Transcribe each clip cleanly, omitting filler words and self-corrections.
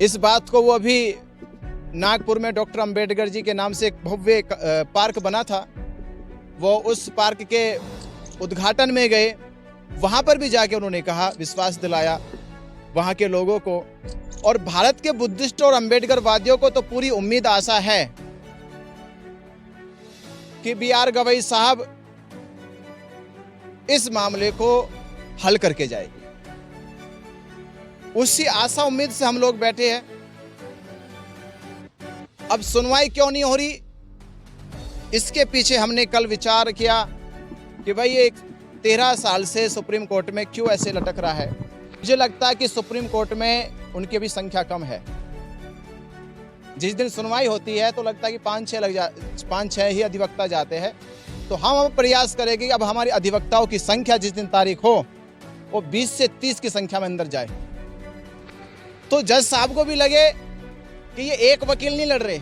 इस बात को वो अभी नागपुर में डॉक्टर अंबेडकर जी के नाम से एक भव्य पार्क बना था, वो उस पार्क के उद्घाटन में गए, वहां पर भी जाके उन्होंने कहा, विश्वास दिलाया वहां के लोगों को। और भारत के बुद्धिस्ट और अंबेडकर वादियों को तो पूरी उम्मीद आशा है कि बी.आर. गवई साहब इस मामले को हल करके जाएगी। उसी आशा उम्मीद से हम लोग बैठे हैं। अब सुनवाई क्यों नहीं हो रही, इसके पीछे हमने कल विचार किया कि भाई ये 13 साल से सुप्रीम कोर्ट में क्यों ऐसे लटक रहा है। मुझे लगता है कि सुप्रीम कोर्ट में उनकी भी संख्या कम है। जिस दिन सुनवाई होती है तो लगता है कि 5-6 ही अधिवक्ता जाते हैं। तो हम प्रयास करेंगे कि अब हमारी अधिवक्ताओं की संख्या जिस दिन तारीख हो वो 20 से 30 की संख्या में अंदर जाए, तो जज साहब को भी लगे कि ये एक वकील नहीं लड़ रहे,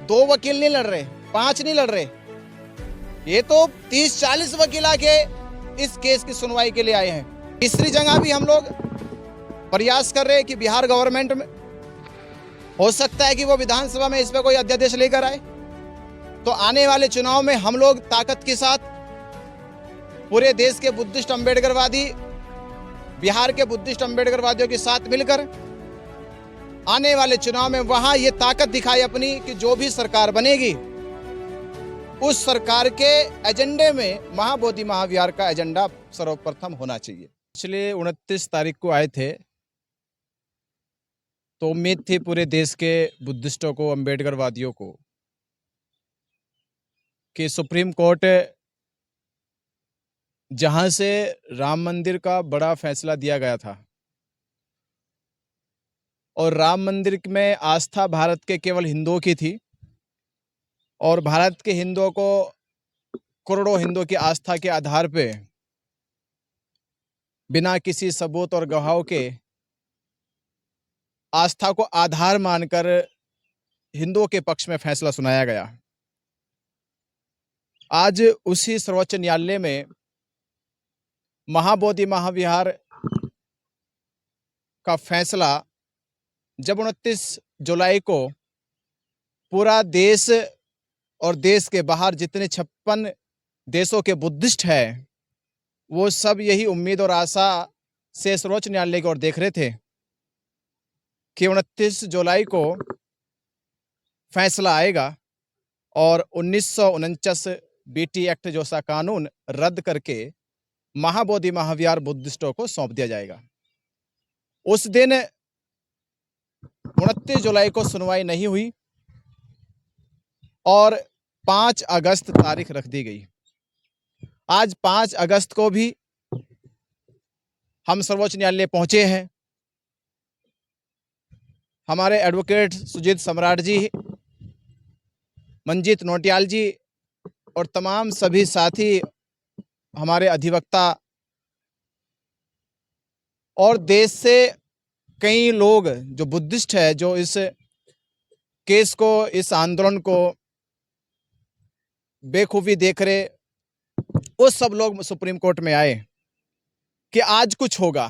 2 वकील नहीं लड़ रहे, 5 नहीं लड़ रहे, ये तो 30-40 वकील आके इस केस की सुनवाई के लिए आए हैं। तीसरी जगह भी हम लोग प्रयास कर रहे हैं कि बिहार गवर्नमेंट में हो सकता है कि वो विधानसभा में इस पर कोई अध्यादेश लेकर आए, तो आने वाले चुनाव में हम लोग ताकत के साथ पूरे देश के बुद्धिस्ट अम्बेडकरवादी, बिहार के बुद्धिस्ट अम्बेडकरवादियों के साथ मिलकर आने वाले चुनाव में वहां ये ताकत दिखाई अपनी कि जो भी सरकार बनेगी उस सरकार के एजेंडे में महाबोधि महाविहार का एजेंडा सर्वप्रथम होना चाहिए। पिछले 29 तारीख को आए थे तो उम्मीद थी पूरे देश के बुद्धिस्टों को, अम्बेडकरवादियों को, कि सुप्रीम कोर्ट जहां से राम मंदिर का बड़ा फैसला दिया गया था और राम मंदिर में आस्था भारत के केवल हिंदुओं की थी और भारत के हिंदुओं को, करोड़ों हिंदुओं की आस्था के आधार पे बिना किसी सबूत और गवाहों के आस्था को आधार मानकर हिंदुओं के पक्ष में फैसला सुनाया गया। आज उसी सर्वोच्च न्यायालय में महाबोधि महाविहार का फैसला जब 29 जुलाई को पूरा देश और देश के बाहर जितने 56 देशों के बुद्धिस्ट हैं वो सब यही उम्मीद और आशा से सर्वोच्च न्यायालय की ओर देख रहे थे कि 29 जुलाई को फैसला आएगा और 1949 बीटी एक्ट जैसा कानून रद्द करके महाबोधि महाविहार बुद्धिस्टों को सौंप दिया जाएगा। उस दिन 29 जुलाई को सुनवाई नहीं हुई और 5 अगस्त तारीख रख दी गई। आज 5 अगस्त को भी हम सर्वोच्च न्यायालय पहुंचे हैं। हमारे एडवोकेट सुजीत सम्राट जी, मंजीत नोटियाल जी और तमाम सभी साथी, हमारे अधिवक्ता और देश से कई लोग जो बुद्धिस्ट है, जो इस केस को, इस आंदोलन को बेखूबी देख रहे, वो सब लोग सुप्रीम कोर्ट में आए कि आज कुछ होगा।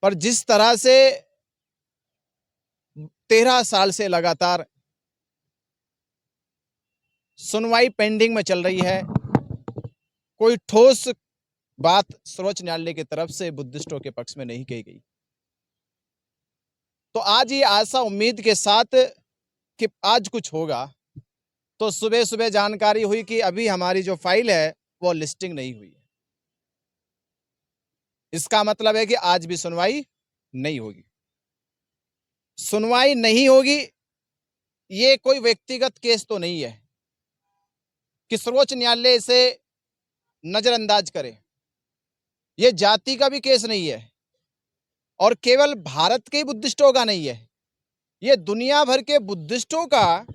पर जिस तरह से 13 साल से लगातार सुनवाई पेंडिंग में चल रही है, कोई ठोस बात सर्वोच्च न्यायालय की तरफ से बुद्धिस्टों के पक्ष में नहीं कही गई, तो आज ये आशा उम्मीद के साथ कि आज कुछ होगा, तो सुबह सुबह जानकारी हुई कि अभी हमारी जो फाइल है वो लिस्टिंग नहीं हुई है। इसका मतलब है कि आज भी सुनवाई नहीं होगी। सुनवाई नहीं होगी, ये कोई व्यक्तिगत केस तो नहीं है कि सर्वोच्च न्यायालय इसे नजरअंदाज करे। ये जाति का भी केस नहीं है और केवल भारत के बुद्धिस्टों का नहीं है, ये दुनिया भर के बुद्धिस्टों का,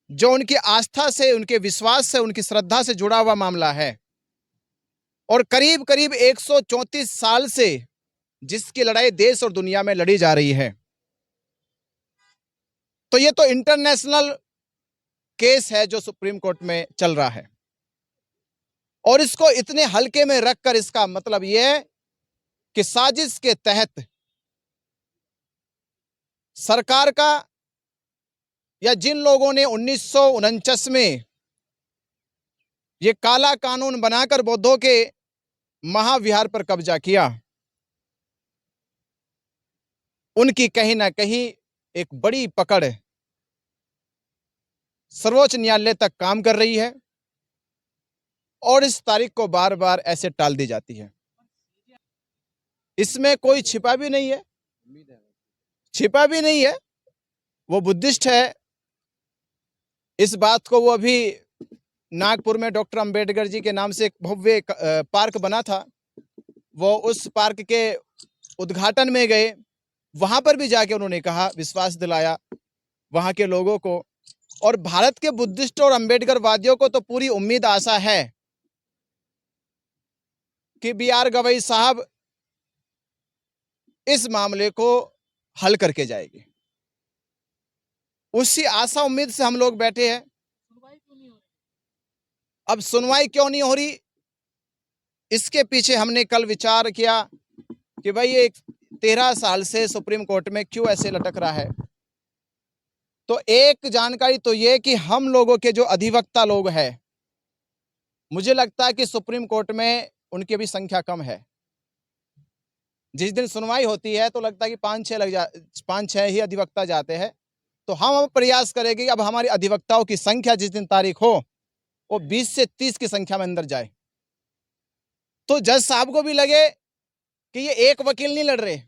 जो उनकी आस्था से, उनके विश्वास से, उनकी श्रद्धा से जुड़ा हुआ मामला है और करीब करीब 134 साल से जिसकी लड़ाई देश और दुनिया में लड़ी जा रही है। तो ये तो इंटरनेशनल केस है जो सुप्रीम कोर्ट में चल रहा है और इसको इतने हल्के में रखकर इसका मतलब यह है कि साजिश के तहत सरकार का या जिन लोगों ने 1949 में ये काला कानून बनाकर बौद्धों के महाविहार पर कब्जा किया, उनकी कहीं ना कहीं एक बड़ी पकड़ सर्वोच्च न्यायालय तक काम कर रही है और इस तारीख को बार बार ऐसे टाल दी जाती है। इसमें कोई छिपा भी नहीं है, छिपा भी नहीं है। वो बुद्धिस्ट है। इस बात को वो अभी नागपुर में डॉक्टर अंबेडकर जी के नाम से एक भव्य पार्क बना था, वो उस पार्क के उद्घाटन में गए, वहां पर भी जाके उन्होंने कहा, विश्वास दिलाया वहां के लोगों को। और भारत के बुद्धिस्ट और अंबेडकरवादियों को तो पूरी उम्मीद आशा है कि बी.आर. गवई साहब इस मामले को हल करके जाएंगे। उसी आशा उम्मीद से हम लोग बैठे हैं। अब सुनवाई क्यों नहीं हो रही, इसके पीछे हमने कल विचार किया कि भाई ये 13 साल से सुप्रीम कोर्ट में क्यों ऐसे लटक रहा है। तो एक जानकारी तो ये कि हम लोगों के जो अधिवक्ता लोग हैं, मुझे लगता है कि सुप्रीम कोर्ट में उनकी भी संख्या कम है। जिस दिन सुनवाई होती है तो लगता है कि 5-6 ही अधिवक्ता जाते हैं। तो हम प्रयास करेंगे कि अब हमारी अधिवक्ताओं की संख्या जिस दिन तारीख हो वो 20 से 30 की संख्या में अंदर जाए, तो जज साहब को भी लगे कि ये एक वकील नहीं लड़ रहे,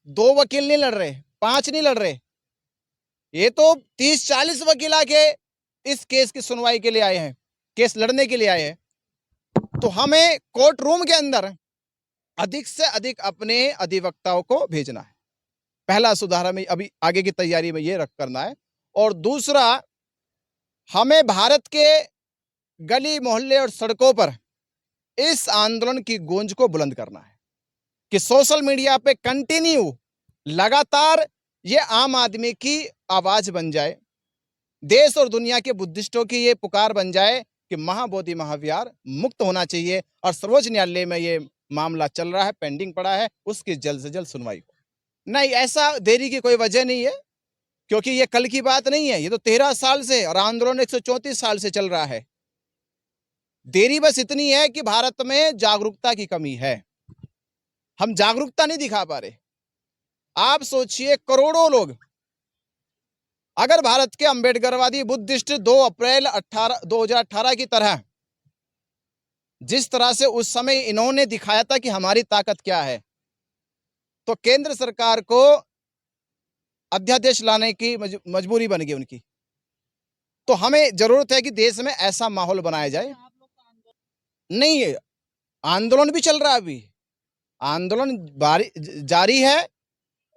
2 वकील नहीं लड़ रहे, 5 नहीं लड़ रहे, ये तो 30-40 वकील आके इस केस की सुनवाई के लिए आए हैं, केस लड़ने के लिए आए हैं। तो हमें कोर्ट रूम के अंदर अधिक से अधिक अपने अधिवक्ताओं को भेजना है। पहला सुधार हमें अभी आगे की तैयारी में ये रख करना है। और दूसरा, हमें भारत के गली मोहल्ले और सड़कों पर इस आंदोलन की गूंज को बुलंद करना है कि सोशल मीडिया पे कंटिन्यू लगातार ये आम आदमी की आवाज बन जाए, देश और दुनिया के बुद्धिस्टों की ये पुकार बन जाए कि महाबोधि महाविहार मुक्त होना चाहिए। और सर्वोच्च न्यायालय में ये मामला चल रहा है, पेंडिंग पड़ा है, उसकी जल्द से जल्द सुनवाई हो। नहीं, ऐसा देरी की कोई वजह नहीं है, क्योंकि ये कल की बात नहीं है, ये तो 13 साल से और आंदोलन 134 साल से चल रहा है। देरी बस इतनी है कि भारत में जागरूकता की कमी है, हम जागरूकता नहीं दिखा पा रहे। आप सोचिए, करोड़ों लोग, अगर भारत के अंबेडकरवादी बुद्धिस्ट 2 अप्रैल 2018 की तरह जिस तरह से उस समय इन्होंने दिखाया था कि हमारी ताकत क्या है, तो केंद्र सरकार को अध्यादेश लाने की मजबूरी बन गई उनकी। तो हमें जरूरत है कि देश में ऐसा माहौल बनाया जाए। नहीं, आंदोलन भी चल रहा है, अभी आंदोलन जारी है।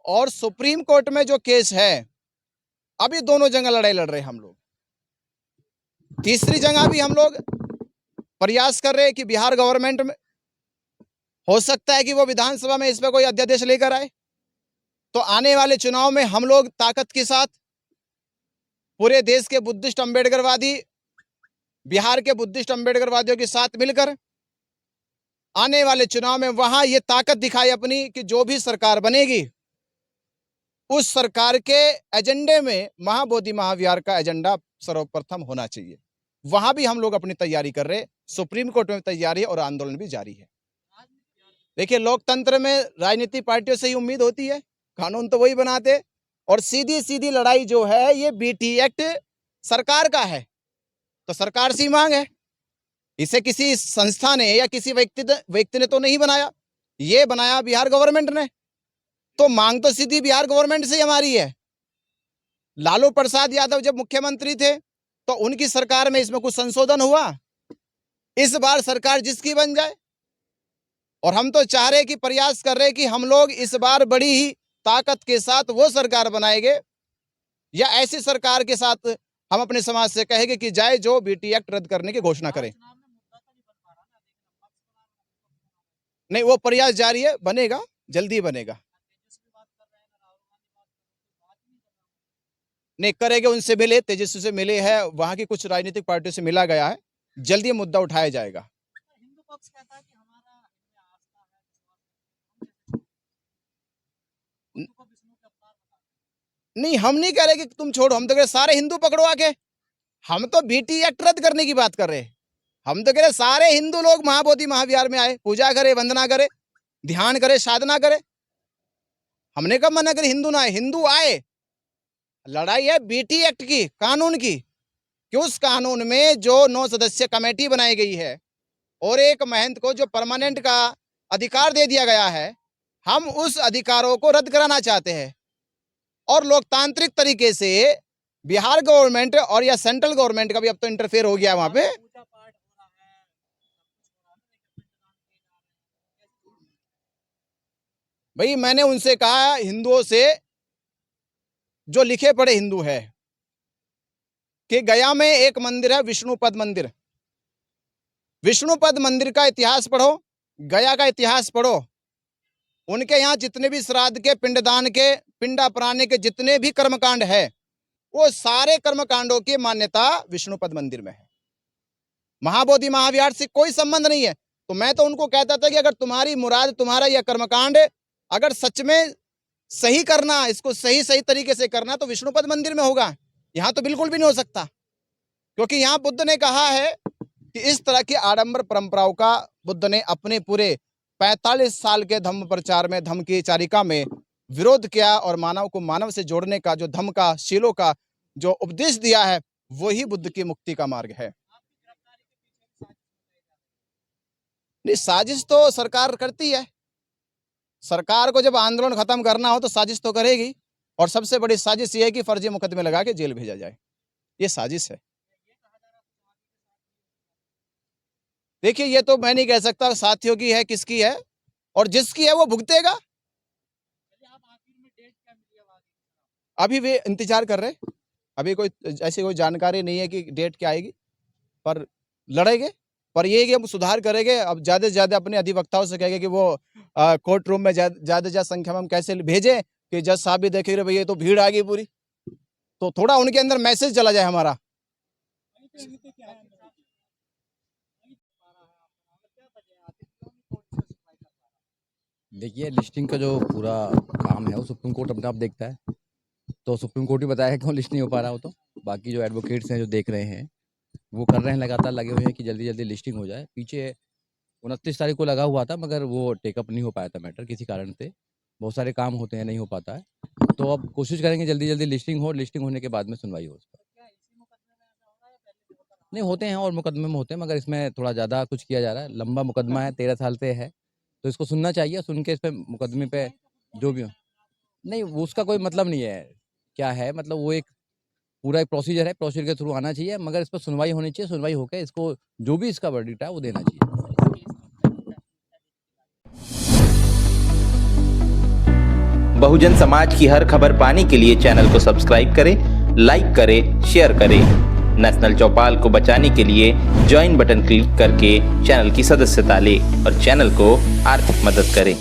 और सुप्रीम कोर्ट में जो केस है, अभी दोनों जगह लड़ाई लड़ रहे हैं हम लोग। तीसरी जगह भी हम लोग प्रयास कर रहे हैं कि बिहार गवर्नमेंट में हो सकता है कि वो विधानसभा में इस पर कोई अध्यादेश लेकर आए। तो आने वाले चुनाव में हम लोग ताकत के साथ पूरे देश के बुद्धिस्ट अंबेडकरवादी, बिहार के बुद्धिस्ट अंबेडकरवादियों के साथ मिलकर आने वाले चुनाव में वहां ये ताकत दिखाई अपनी कि जो भी सरकार बनेगी उस सरकार के एजेंडे में महाबोधि महाविहार का एजेंडा सर्वप्रथम होना चाहिए। वहां भी हम लोग अपनी तैयारी कर रहे हैं। सुप्रीम कोर्ट में तैयारी है और आंदोलन भी जारी है। देखिए, लोकतंत्र में राजनीतिक पार्टियों से ही उम्मीद होती है, कानून तो वही बनाते, और सीधी सीधी लड़ाई जो है ये बीटी एक्ट सरकार का है, तो सरकार से मांग है। इसे किसी संस्था ने या किसी व्यक्ति ने तो नहीं बनाया, ये बनाया बिहार गवर्नमेंट ने। तो मांग तो सीधी बिहार गवर्नमेंट से ही हमारी है। लालू प्रसाद यादव जब मुख्यमंत्री थे तो उनकी सरकार में इसमें कुछ संशोधन हुआ। इस बार सरकार जिसकी बन जाए, और हम तो चाह रहे कि प्रयास कर रहे कि हम लोग इस बार बड़ी ही ताकत के साथ वो सरकार बनाएंगे, या ऐसी सरकार के साथ हम अपने समाज से कहेंगे कि जाए जो बीटी एक्ट रद्द करने की घोषणा करे। नहीं, वो प्रयास जारी है, बनेगा, जल्दी बनेगा। नहीं करेंगे, उनसे मिले, तेजस्वी से मिले हैं, वहां की कुछ राजनीतिक पार्टियों से मिला गया है, जल्दी मुद्दा उठाया जाएगा। हिंदू पक्ष कहता है कि हमारा आस्था है, नहीं, हम नहीं कह रहे कि तुम छोड़ो, हम तो कह रहे सारे हिंदू पकड़ो आके। हम तो बीटी एक्ट रद्द करने की बात कर रहे हैं। हम तो कह रहे सारे हिंदू लोग महाबोधि महाविहार में आए, पूजा करे, वंदना करे, ध्यान करे, साधना करे। हमने कब मना करी हिंदू ना आए? हिंदू आए। लड़ाई है बीटी एक्ट की, कानून की, कि उस कानून में जो 9 सदस्य कमेटी बनाई गई है और एक महंत को जो परमानेंट का अधिकार दे दिया गया है, हम उस अधिकारों को रद्द कराना चाहते हैं। और लोकतांत्रिक तरीके से बिहार गवर्नमेंट और या सेंट्रल गवर्नमेंट का भी अब तो इंटरफेयर हो गया वहां पे। भाई मैंने उनसे कहा, हिंदुओं से जो लिखे पढ़े हिंदू है, कि गया में एक मंदिर है विष्णुपद मंदिर। विष्णुपद मंदिर का इतिहास पढ़ो, गया का इतिहास पढ़ो। उनके यहाँ जितने भी श्राद्ध के, पिंडदान के, पिंडा प्राणे के जितने भी कर्मकांड है, वो सारे कर्मकांडों की मान्यता विष्णुपद मंदिर में है। महाबोधि महाविहार से कोई संबंध नहीं है। तो मैं तो उनको कहता था कि अगर तुम्हारी मुराद, तुम्हारा यह कर्मकांड अगर सच में सही करना, इसको सही सही तरीके से करना, तो विष्णुपद मंदिर में होगा। यहाँ तो बिल्कुल भी नहीं हो सकता, क्योंकि यहाँ बुद्ध ने कहा है कि इस तरह की आडंबर परंपराओं का बुद्ध ने अपने पूरे 45 साल के धम्म प्रचार में, धम्म की चारिका में विरोध किया, और मानव को मानव से जोड़ने का जो धम्म का, शीलों का जो उपदेश दिया है, वही बुद्ध की मुक्ति का मार्ग है। नहीं, साजिश तो सरकार करती है। सरकार को जब आंदोलन खत्म करना हो तो साजिश तो करेगी, और सबसे बड़ी साजिश ये है कि फर्जी मुकदमे लगा के जेल भेजा जाए। ये साजिश है। देखिए, ये तो मैं नहीं कह सकता साथियों की है, किसकी है, और जिसकी है वो भुगतेगा। अभी वे इंतजार कर रहे, अभी कोई ऐसी कोई जानकारी नहीं है कि डेट क्या आएगी, पर लड़ेंगे। पर ये कि हम सुधार करेंगे। अब ज़्यादा से ज़्यादा अपने अधिवक्ताओं से कहेंगे कि वो कोर्ट रूम में ज़्यादा से ज़्यादा संख्या में हम कैसे भेजें कि जज साहब भी देखेंगे भैया तो भीड़ आ गई पूरी, तो थोड़ा उनके अंदर मैसेज चला जाए हमारा। देखिए, लिस्टिंग का जो पूरा काम है वो सुप्रीम कोर्ट अपने आप देखता है, तो सुप्रीम कोर्ट ही बताया क्यों लिस्ट नहीं हो पा रहा हो। तो बाकी जो एडवोकेट्स हैं जो देख रहे हैं वो कर रहे हैं, लगातार लगे हुए हैं कि जल्दी जल्दी लिस्टिंग हो जाए। पीछे 29 तारीख को लगा हुआ था, मगर वो टेकअप नहीं हो पाया था मैटर, किसी कारण से। बहुत सारे काम होते हैं, नहीं हो पाता है। तो अब कोशिश करेंगे जल्दी जल्दी लिस्टिंग हो, लिस्टिंग होने के बाद में सुनवाई हो उसका। नहीं, होते हैं और मुकदमे में होते हैं, मगर इसमें थोड़ा ज़्यादा कुछ किया जा रहा है। लंबा मुकदमा है, 13 साल से है, तो इसको सुनना चाहिए। सुन के इस पे मुकदमे पे जो भी हो, नहीं वो उसका कोई मतलब नहीं है। क्या है मतलब, वो एक पूरा एक प्रोसीजर है, प्रोसीजर के थ्रू आना चाहिए, मगर इस पर सुनवाई होनी चाहिए। सुनवाई होकर इसको जो भी इसका वर्डिक्ट है वो देना चाहिए। बहुजन समाज की हर खबर पाने के लिए चैनल को सब्सक्राइब करें, लाइक करें, शेयर करें। नेशनल चौपाल को बचाने के लिए ज्वाइन बटन क्लिक करके चैनल की सदस्यता लें और चैनल को आर्थिक मदद करें।